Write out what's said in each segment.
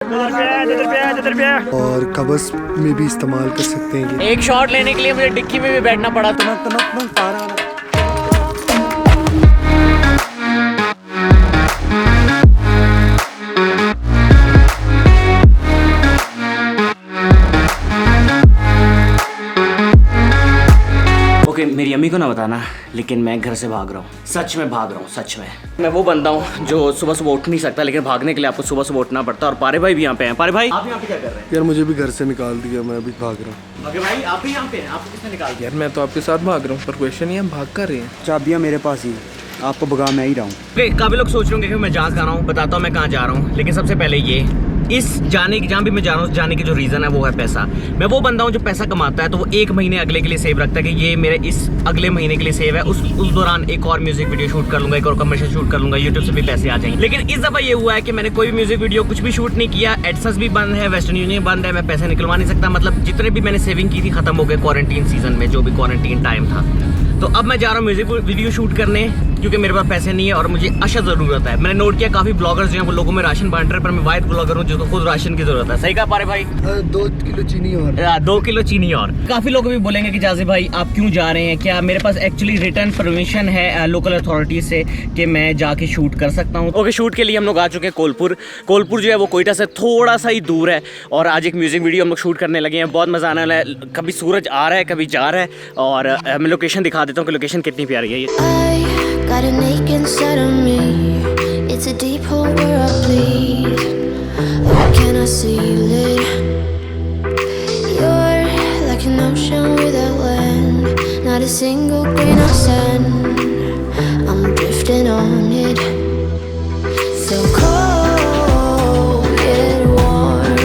और कबस में भी इस्तेमाल कर सकते हैं ये। एक शॉट लेने के लिए मुझे डिक्की में भी बैठना पड़ा। मेरी अम्मी को ना बताना, लेकिन मैं घर से भाग रहा हूँ, सच में भाग रहा हूँ, सच में। मैं वो बंदा हूँ जो सुबह सुबह उठ नहीं सकता, लेकिन भागने के लिए आपको सुबह सुबह उठना पड़ता है। और पारे भाई भी यहाँ पे हैं। पारे भाई आप यहाँ पे क्या कर रहे हैं? यार मुझे भी घर से निकाल दिया, मैं अभी भाग रहा हूँ। भागे भाई आप भी यहाँ पे हैं, आपको किसने निकाल दिया? यार मैं तो आपके साथ भाग रहा हूँ, पर क्वेश्चन ये हम भाग कर रहे हैं। चाबियाँ मेरे पास ही, आपको भगा मैं ही रहा हूँ। काफी लोग सोच रहे होंगे कि मैं जहाँ जा रहा हूँ, बताता हूँ मैं कहाँ जा रहा हूँ। लेकिन सबसे पहले ये इस जाने की, जहाँ भी मैं जा रहा हूँ, जाने की जो रीज़न है वो है पैसा। मैं वो बंदा हूँ जो पैसा कमाता है तो वो एक महीने अगले के लिए सेव रखता है कि ये मेरे इस अगले महीने के लिए सेव है। उस दौरान एक और म्यूजिक वीडियो शूट कर लूँगा, एक और कमर्शियल शूट कर लूँगा, यूट्यूब से भी पैसे आ जाएंगे। लेकिन इस दफ़ा ये हुआ है कि मैंने कोई म्यूजिक वीडियो कुछ भी शूट नहीं किया, एडसेंस भी बंद है, वेस्टर्न यूनियन बंद है, मैं पैसे निकलवा नहीं सकता। मतलब जितने भी मैंने सेविंग की थी खत्म हो गए क्वारंटीन सीजन में, जो भी क्वारंटीन टाइम था। तो अब मैं जा रहा हूँ म्यूजिक वीडियो शूट करने, क्योंकि मेरे पास पैसे नहीं है और मुझे अशद ज़रूरत है। मैंने नोट किया काफ़ी ब्लॉगर्स जो हैं वो लोगों में राशन बांट रहे हैं, पर मैं वाइट ब्लॉगर हूँ जिसको खुद राशन की ज़रूरत है। सही कहा पारे भाई? 2 किलो चीनी और 2 किलो चीनी और। काफ़ी लोग भी बोलेंगे कि जाज़िब भाई आप क्यों जा रहे हैं, क्या मेरे पास एक्चुअली रिटर्न परमिशन है लोकल अथॉरिटी से कि मैं जाके शूट कर सकता हूँ? ओके, शूट के लिए हम लोग आ चुके हैं कोलपुर। कोलपुर जो है वो कोयटा से थोड़ा सा ही दूर है और आज एक म्यूज़िक वीडियो हम लोग शूट करने लगे हैं। बहुत मज़ा आने वाला है। कभी सूरज आ रहा है, कभी जा रहा है। और मैं लोकेशन दिखा देता हूँ कि लोकेशन कितनी प्यारी है ये। Got an ache inside of me. It's a deep hole where I bleed. How can I see you lit? You're like an ocean without land. Not a single grain of sand. I'm drifting on it. So cold yet warm.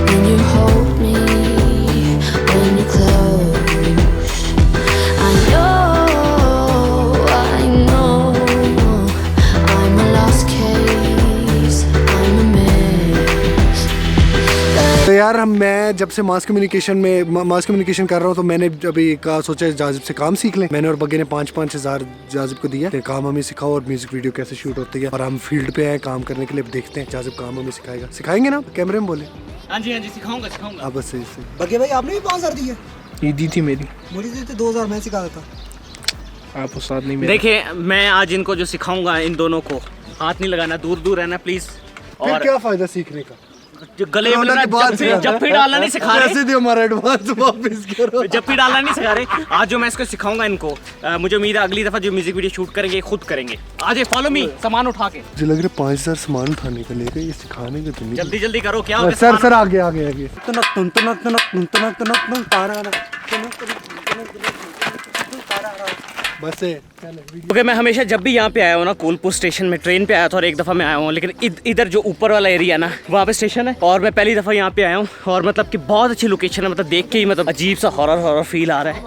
When you hold me, when you're close, I know. तो यार मैं जब से mass communication कर रहा हूँ तो मैंने अभी कहा सोचा जाजिब से काम सीख लें। मैंने और बग्गे ने 5-5 हज़ार जाजिब को दिया कि काम हमें सिखाओ और म्यूजिक वीडियो कैसे शूट होती है। और हम फील्ड पे हैं काम करने के लिए, देखते हैं जाजिब काम हमें सिखाएंगे ना, कैमरे में बोले। हाँ जी सिखाऊंगा। आप बस सही से बग्गे भाई आपने भी 5,000 दिए? ये दी थी मेरी, मुझे दी थी 2,000, मैं सिखा देता। आप उस्ताद नहीं मेरे। देखिए मैं आज इनको जो सिखाऊंगा, इन दोनों को हाथ नहीं लगाना, दूर दूर रहना प्लीज। और क्या फायदा सीखने का? जो गले में जप्पी डालना नहीं सिखा रहे, हमारा एडवांस वापस करो। जप्पी डालना नहीं सिखा रहे। आज जो मैं इसको सिखाऊंगा इनको, मुझे उम्मीद है अगली दफा जो म्यूजिक वीडियो शूट करेंगे खुद करेंगे। आज फॉलो मी, सामान उठा के। मुझे लग रहा है 5,000 सामान उठाने का लेके ये सिखाने का तो नहीं। जल्दी जल्दी करो। क्या हो सर आगे बस ओके। मैं हमेशा जब भी यहाँ पे आया हूँ ना, कोलपुर स्टेशन में ट्रेन पे आया था और एक दफ़ा मैं आया हूँ, लेकिन इधर जो ऊपर वाला एरिया ना वहाँ पे स्टेशन है और मैं पहली दफ़ा यहाँ पे आया हूँ। और मतलब कि बहुत अच्छी लोकेशन है, मतलब देख के ही मतलब अजीब सा हॉरर फील आ रहा है।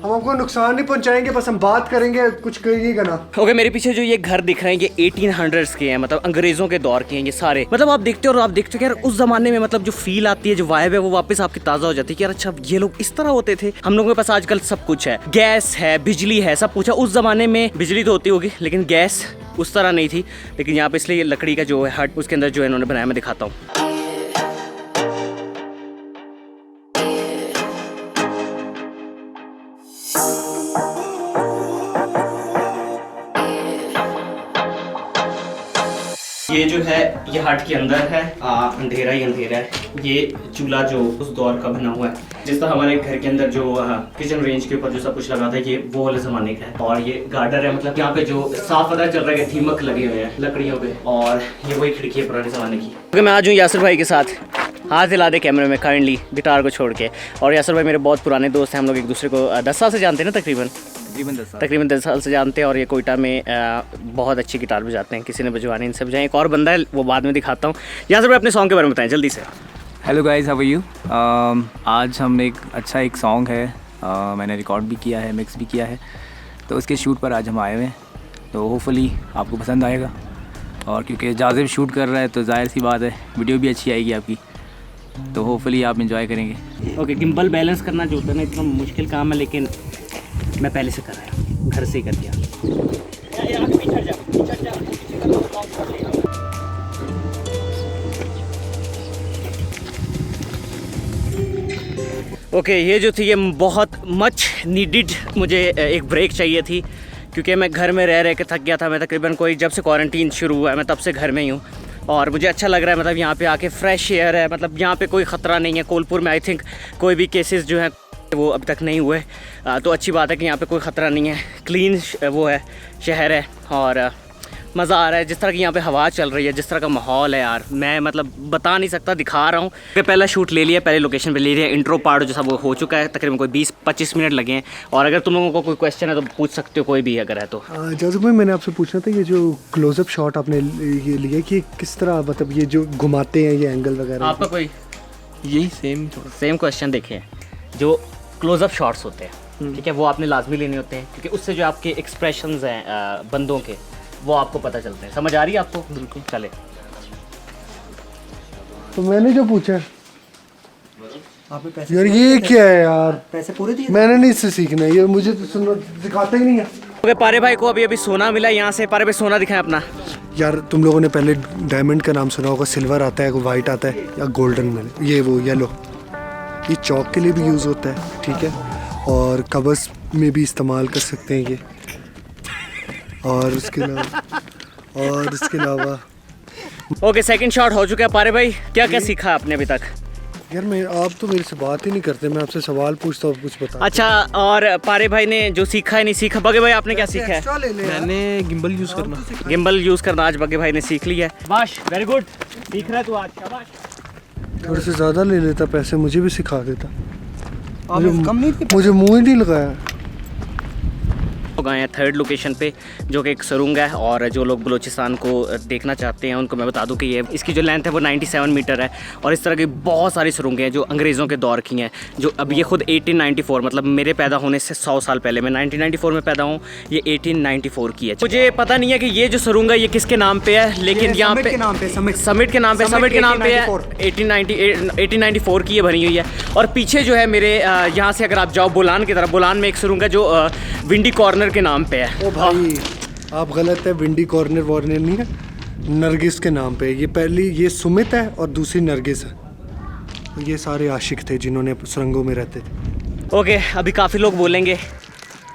हम आपको नुकसान नहीं पहुंचाएंगे, बस हम बात करेंगे, कुछ करिएगा ना। ओके, मेरे पीछे जो ये घर दिख रहे हैं ये 1800s के हैं, मतलब अंग्रेजों के दौर के हैं ये सारे। मतलब आप देखते हो और आप देखते हो कि यार उस जमाने में मतलब जो फील आती है, जो वाइब है, वो वापस आपकी ताज़ा हो जाती है कि यार अच्छा ये लोग इस तरह होते थे। हम लोगों के पास आजकल सब कुछ है, गैस है, बिजली है, सब कुछ है। उस जमाने में बिजली तो होती होगी लेकिन गैस उस तरह नहीं थी। लेकिन यहाँ पे इसलिए ये लकड़ी का जो है हट, उसके अंदर जो है इन्होंने बनाया, मैं दिखाता हूँ। ये जो है ये हट के अंदर है, अंधेरा ही अंधेरा है। ये चूल्हा जो उस दौर का बना हुआ है, जिस तरह हमारे घर के अंदर जो किचन रेंज के ऊपर जो सब कुछ लगा था, ये वो वाले जमाने का है। और ये गार्डर है, मतलब यहाँ पे जो साफ पता चल रहा है कि दीमक लगे हुए हैं लकड़ियों पे। और ये वही खिड़की है पुराने जमाने की। ओके, मैं आज हूँ यासिर भाई के साथ। हाथ हिला दे कैमरे में काइंडली, गिटार को छोड़ के। और यासिर भाई मेरे बहुत पुराने दोस्त हैं, हम लोग एक दूसरे को 10 साल से जानते हैं ना, तकरीबन 10 साल से जानते हैं। और ये कोयटा में बहुत अच्छी गिटार बजाते हैं, किसी ने बजवानी, इनसे बजाएं। एक और बंदा है, वो बाद में दिखाता हूँ। यहाँ से अपने सॉन्ग के बारे में बताएं जल्दी से। Hello guys, how are you? आज हमने एक सॉन्ग है, मैंने रिकॉर्ड भी किया है, मिक्स भी किया है, तो उसके शूट पर आज हम आए हुए हैं। तो होपफुली आपको पसंद आएगा। और क्योंकि जाजिब शूट कर रहा है तो जाहिर सी बात है वीडियो भी अच्छी आएगी आपकी, तो होपफुली आप इंजॉय करेंगे। ओके, गिम्बल बैलेंस करना जो होता है ना, इतना मुश्किल काम है, लेकिन मैं पहले से कर रहा हूँ, घर से ही कर दिया। ओके, ये जो थी ये बहुत मच नीडिड, मुझे एक ब्रेक चाहिए थी क्योंकि मैं घर में रह रह के थक गया था। मैं तकरीबन कोई जब से क्वारंटीन शुरू हुआ है मैं तब से घर में ही हूँ और मुझे अच्छा लग रहा है। मतलब यहाँ पे आके फ्रेश एयर है, मतलब यहाँ पे कोई ख़तरा नहीं है। कोलपुर में आई थिंक कोई भी केसेस जो हैं वो अभी तक नहीं हुए, तो अच्छी बात है कि यहाँ पे कोई ख़तरा नहीं है। क्लीन वो है, शहर है और मज़ा आ रहा है। जिस तरह की यहाँ पे हवा चल रही है, जिस तरह का माहौल है यार, मैं मतलब बता नहीं सकता, दिखा रहा हूँ। पहला शूट ले लिया, पहले लोकेशन पे ले लिया, इंट्रो पार्ट जो था वो हो चुका है, तकरीबन कोई 20-25 मिनट लगे हैं। और अगर तुम लोगों को कोई क्वेश्चन है तो पूछ सकते हो, कोई भी अगर है तो। जाज़िब भाई, मैंने आपसे पूछना था, ये जो क्लोजअप शॉट आपने ये लिया कि किस तरह, मतलब ये जो घुमाते हैं ये एंगल वगैरह, आपका कोई यही सेम क्वेश्चन देखे, जो क्लोजअप शॉट्स होते हैं, ठीक है, वो आपने लाजमी लेने होते हैं क्योंकि उससे जो आपके एक्सप्रेशंस हैं बंदों के, वो आपको पता चलते हैं। समझ आ रही है आपको? बिल्कुल। चले, तो मैंने जो पूछा आपने पैसे यार, ये क्या है यार, पैसे पूरे दिए? मैंने नहीं इससे सीखना है, ये मुझे तो सुनना दिखाते ही नहीं है। ओके, पारे भाई को अभी सोना मिला यहाँ से। पारे भाई सोना दिखाएं अपना। यार तुम लोगों ने पहले डायमंड का नाम सुना होगा, सिल्वर आता है, वाइट आता है या गोल्डन में, ये वो येलो, ये चौक के लिए भी यूज़ होता है, ठीक है, और कवर्स में भी इस्तेमाल कर सकते हैं ये। और उसके अलावा ओके, सेकंड शॉट हो चुका है। पारे भाई क्या क्या सीखा आपने अभी तक? यार मैं, आप तो मेरे से बात ही नहीं करते, मैं आपसे सवाल पूछता हूँ, कुछ बता। अच्छा, और पारे भाई ने जो सीखा है नहीं सीखा, बगे भाई आपने क्या सीखा है? मैंने गिम्बल यूज़ करना। गिम्बल यूज़ करना आज बगे भाई ने सीख लिया है। शाबाश, वेरी गुड, सीख रहा है तू आज, शाबाश। थोड़े से ज़्यादा ले लेता पैसे, मुझे भी सिखा देता। कम नहीं थे? मुझे मुँह ही नहीं लगाया। गए हैं थर्ड लोकेशन पे, जो कि एक सुरंग है। और जो लोग बलूचिस्तान को देखना चाहते हैं उनको मैं बता दूं कि ये इसकी जो लेंथ है वो 97 मीटर है। और इस तरह की बहुत सारी सुरंगें हैं जो अंग्रेज़ों के दौर की हैं, जो अब ये खुद 1894, मतलब मेरे पैदा होने से 100 साल पहले, मैं 1994 में पैदा हूँ, ये 1894 की है। मुझे पता नहीं है कि ये जो सुरंग है ये किसके नाम पे है, लेकिन यहाँ पे समिट के नाम पे 1894 की ये बनी हुई है। और पीछे जो है मेरे यहाँ से अगर आप जाओ बोलान की तरफ, बोलान में एक सुरंग है जो विंडी कॉर्नर के नाम पे है। ओ भाई, आप गलत है, विंडी कॉर्नर वॉर्नर नहीं है, नरगिस के नाम पे। ये पहली, ये सुमित है और दूसरी नरगिस है। ये सारे आशिक थे जिन्होंने सुरंगों में रहते थे। ओके, अभी काफ़ी लोग बोलेंगे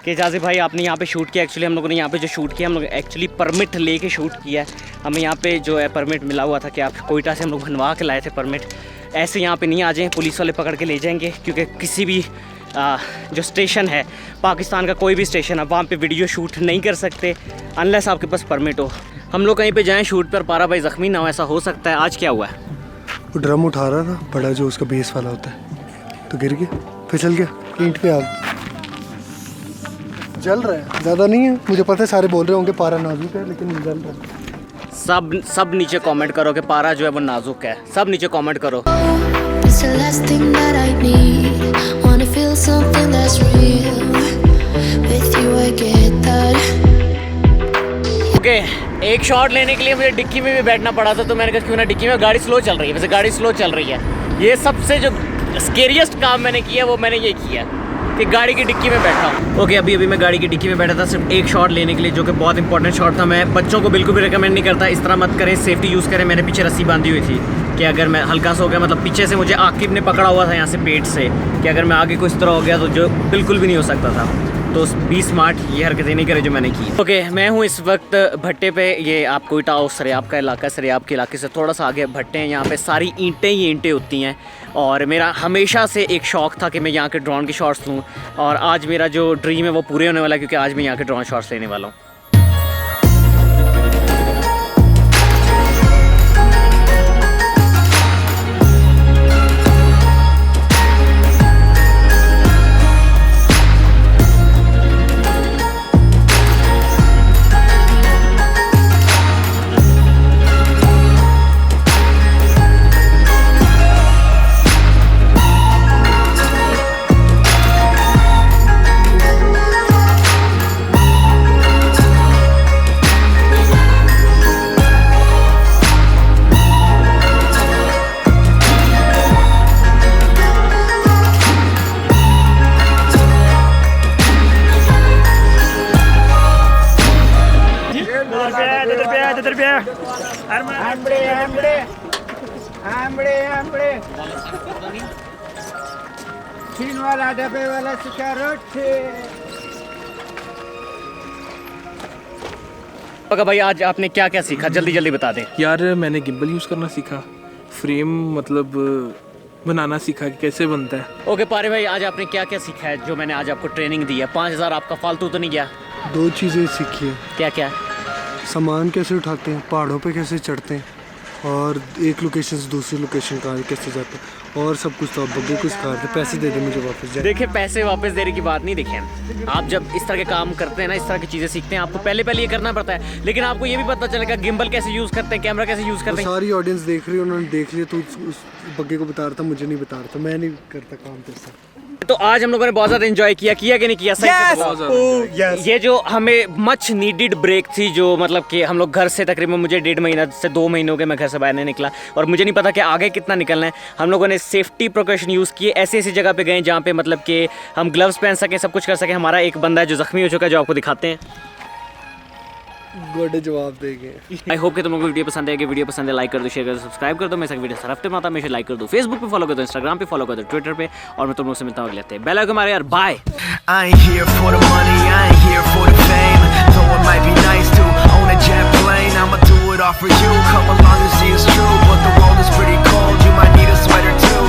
कि जाज़िब भाई आपने यहाँ पे शूट किया। एक्चुअली हम लोगों ने यहाँ पे जो शूट किया, हम लोग एक्चुअली परमिट लेके शूट किया है। हमें यहाँ पे जो है परमिट मिला हुआ था कि आप कोयटा से हम लोग बनवा के लाए थे परमिट। ऐसे यहाँ पे नहीं आ जाएँ, पुलिस वाले पकड़ के ले जाएंगे, क्योंकि किसी भी जो स्टेशन है, पाकिस्तान का कोई भी स्टेशन है, वहाँ पे वीडियो शूट नहीं कर सकते अनलेस आपके पास परमिट हो। हम लोग कहीं पे जाएं शूट पर, पारा भाई ज़ख्मी ना हो, ऐसा हो सकता है। आज क्या हुआ है? वो ड्रम उठा रहा था बड़ा, जो उसका बेस वाला होता है, तो गिर गया, फिसल गया, ईंट पे आग जल रहा है। ज़्यादा नहीं है, मुझे पता है सारे बोल रहे होंगे पारा नाजुक है, लेकिन जल रहा है। सब नीचे कमेंट करो कि पारा जो है वो नाजुक है, सब नीचे कमेंट करो। It's the last thing that I need. Wanna feel something that's real. With you I get that. Okay, एक शॉट लेने के लिए मुझे डिक्की में भी बैठना पड़ा था, तो मैंने कहा क्यों ना डिक्की में, गाड़ी स्लो चल रही है, वैसे गाड़ी स्लो चल रही है। ये सबसे जो स्केरियस्ट काम मैंने किया वो मैंने ये किया कि गाड़ी की डिक्की में बैठा हूँ। ओके, अभी मैं गाड़ी की डिक्की में बैठा था सिर्फ एक शॉट लेने के लिए, जो कि बहुत इंपॉर्टेंट शॉट था। मैं बच्चों को बिल्कुल भी रिकमेंड नहीं करता, इस तरह मत करें, सेफ्टी यूज़ करें। मैंने पीछे रस्सी बांधी हुई थी कि अगर मैं हल्का सा हो गया, मतलब पीछे से मुझे आकिब ने पकड़ा हुआ था यहाँ से पेट से, कि अगर मैं आगे को इस तरह हो गया तो जो बिल्कुल भी नहीं हो सकता था। तो बी स्मार्ट, ये हरकतें नहीं करे जो मैंने की। ओके, मैं हूँ इस वक्त भट्टे पे। ये आप कोयटा और सरियाब का इलाका, सरियाब के इलाके से थोड़ा सा आगे भट्टे हैं। यहाँ पे सारी ईंटें ही ईंटें होती हैं। और मेरा हमेशा से एक शौक़ था कि मैं यहाँ के ड्रोन के शॉट्स लूँ, और आज मेरा जो ड्रीम है वो पूरे होने वाला है, क्योंकि आज मैं यहाँ के ड्रोन शॉट्स लेने वाला हूँ। पका भाई आज आपने क्या क्या सीखा, जल्दी जल्दी बता दें। यार मैंने गिम्बल यूज़ करना सीखा, फ्रेम मतलब बनाना सीखा कि कैसे बनता है। ओके पारे भाई, आज आपने क्या क्या सीखा है जो मैंने आज आपको ट्रेनिंग दी है? 5,000 आपका फालतू तो नहीं गया? 2 चीज़ें सीखी है, क्या क्या? सामान कैसे उठाते हैं, पहाड़ों पे कैसे चढ़ते हैं, और एक लोकेशन से दूसरी लोकेशन कहाँ कैसे जाते हैं, और सब कुछ। तो आप बग्गे को सिखा रहे थे, पैसे दे दे मुझे वापस जाए। देखिए पैसे वापस देने की बात नहीं, देखें आप जब इस तरह के काम करते हैं ना, इस तरह की चीज़ें सीखते हैं, आपको पहले ये करना पड़ता है, लेकिन आपको ये भी पता चलेगा गिम्बल कैसे यूज़ करते हैं, कैमरा कैसे यूज़ करते हैं। सारी ऑडियंस देख रही है, उन्होंने देख लिया, तो उस बग्गे को बता रहा था, मुझे नहीं बता रहा था, मैं नहीं करता काम तेरे साथ। तो आज हम लोगों ने बहुत ज़्यादा एंजॉय किया कि नहीं किया? सही से बताओ। ये जो हमें मच नीडेड ब्रेक थी, जो मतलब कि हम लोग घर से तकरीबन मुझे 1.5 महीना से 2 महीने हो गए मैं घर से बाहर नहीं निकला, और मुझे नहीं पता कि आगे कितना निकलना है। हम लोगों ने सेफ्टी प्रिकॉशन यूज़ किए, ऐसी जगह पे गए जहाँ पे मतलब कि हम ग्लव्स पहन सकें, सब कुछ कर सकें। हमारा एक बंदा है जो ज़ख्मी हो चुका है, जो आपको दिखाते हैं। गोडे जवाब देंगे। आई होप कि तुम लोगों को वीडियो पसंद आएगी। वीडियो पसंद है लाइक कर दो, शेयर कर दो, सब्सक्राइब कर दो। मैं वीडियो हर हफ्ते में आता, हमेशा लाइक कर दो। फेसबुक पे फॉलो कर दो, इंस्टाग्राम पे फॉलो कर दो, ट्विटर पे, और मैं तुम लोगों से मिलता हूँ अगले हफ्ते। बेल आइकन मारे यार, bye. I ain't here for the money, I ain't here for the fame.